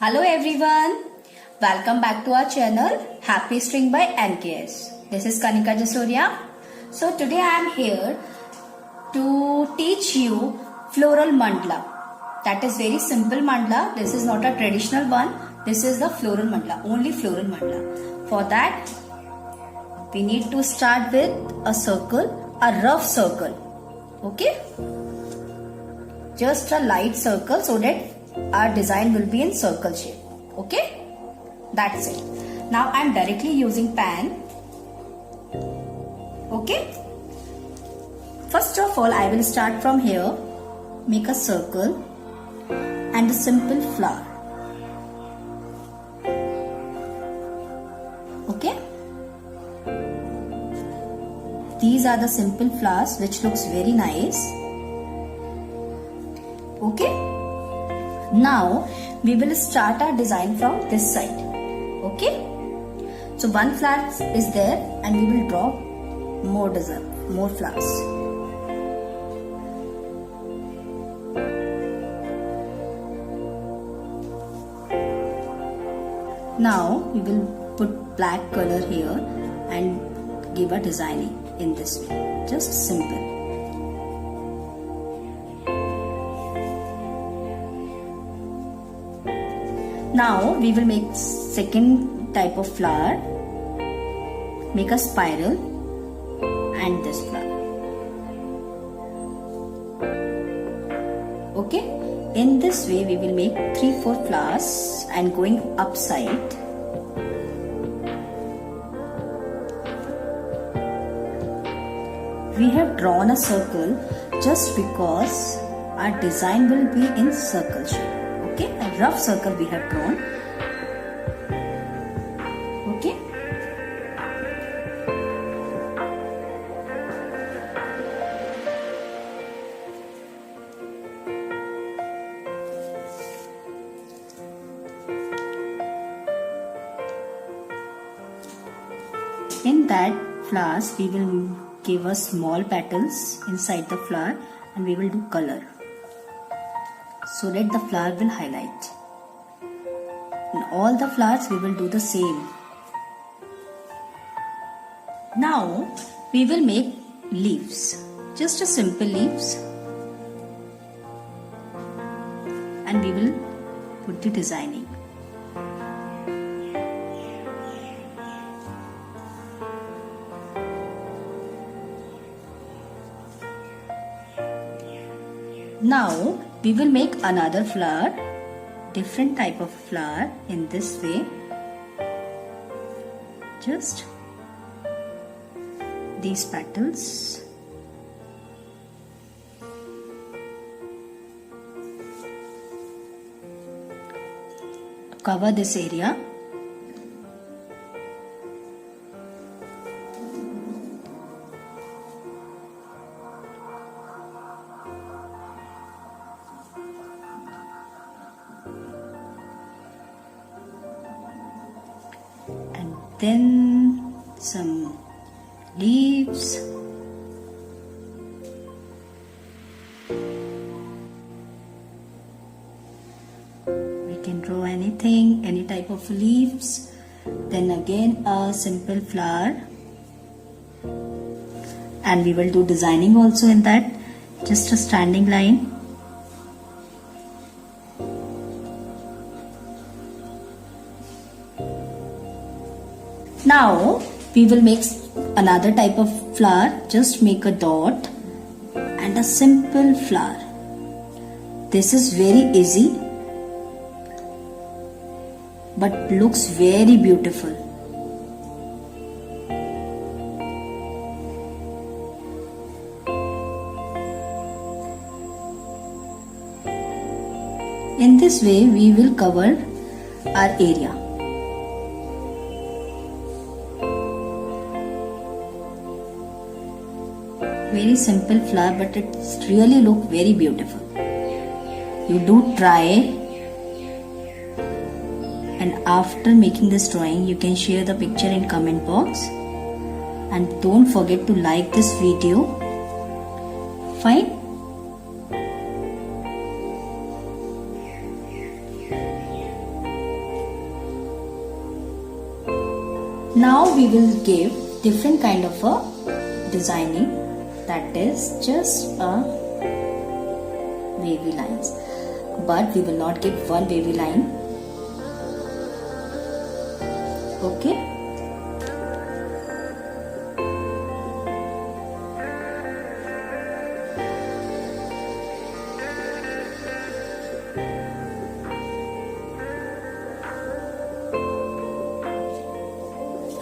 Hello everyone, welcome back to our channel Happy String by NKS. This is Kanika Jasoria. So today I am here to teach you floral mandala. That is very simple mandala. This is not a traditional one. This is the floral mandala, only floral mandala. For that we need to start with a circle, a rough circle. Okay? Just a light circle so that our design will be in circle shape. Okay, that's it. Now I am directly using pan. Okay, first of all I will start from here. Make a circle and a simple flower. Okay, these are the simple flowers which looks very nice. Okay, now we will start our design from this side. Okay, so one flower is there and we will draw more design, more flowers. Now we will put black color here and give a designing in this way, just simple. Now we will make second type of flower. Make a spiral and this flower. Okay, in this way we will make 3-4 flowers and going upside. We have drawn a circle just because our design will be in circle shape. Okay, a rough circle we have drawn. Okay, in that flowers we will give a small petals inside the flower and we will do color, so that the flower will highlight. In all the flowers we will do the same. Now we will make leaves, just a simple leaves, and we will put the designing. Now we will make another flower, different type of flower in this way. Just these petals. Cover this area. Then some leaves. We can draw anything, any type of leaves. Then again a simple flower. And we will do designing also in that. Just a standing line. Now we will make another type of flower. Just make a dot and a simple flower. This is very easy but looks very beautiful. In this way we will cover our area. Very simple flower, but it's really look very beautiful. You do try, and after making this drawing you can share the picture in comment box, and don't forget to like this video. Fine. Now we will give different kind of a designing, that is just a wavy lines, but we will not give one wavy line. Okay.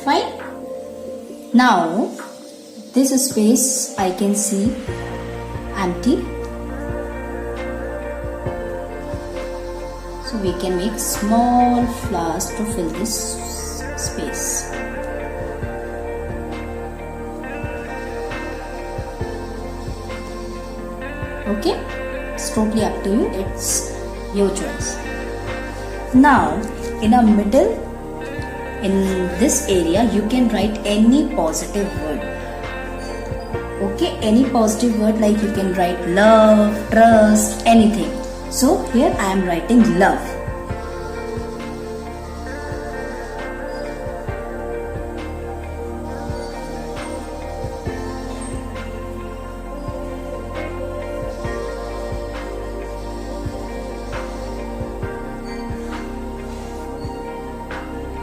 Fine. Now this space I can see empty, so we can make small flowers to fill this space. Okay, it's totally up to you, it's your choice. Now in a middle, in this area, you can write any positive word. Okay, any positive word, like you can write love, trust, anything. So here I am writing love.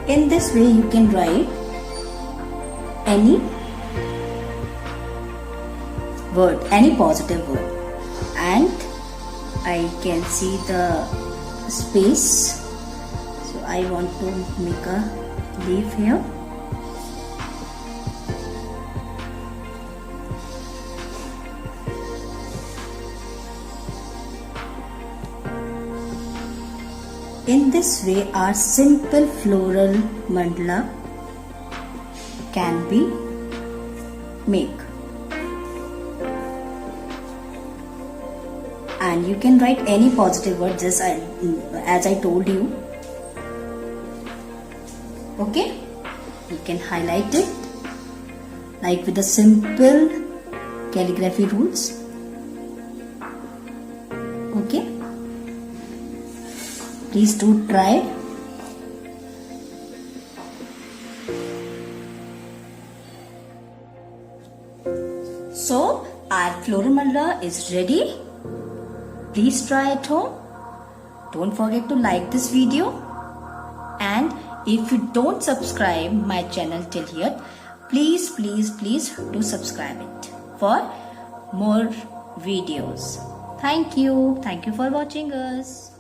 In this way you can write any word, any positive word, and I can see the space, so I want to make a leaf here. In this way, our simple floral mandala can be made. And you can write any positive word, just as I told you. Okay, you can highlight it like with the simple calligraphy rules. Okay. Please do try. So our floral mandala is ready. Please try at home. Don't forget to like this video, and if you don't subscribe my channel till here, please do subscribe it for more videos. Thank you for watching us.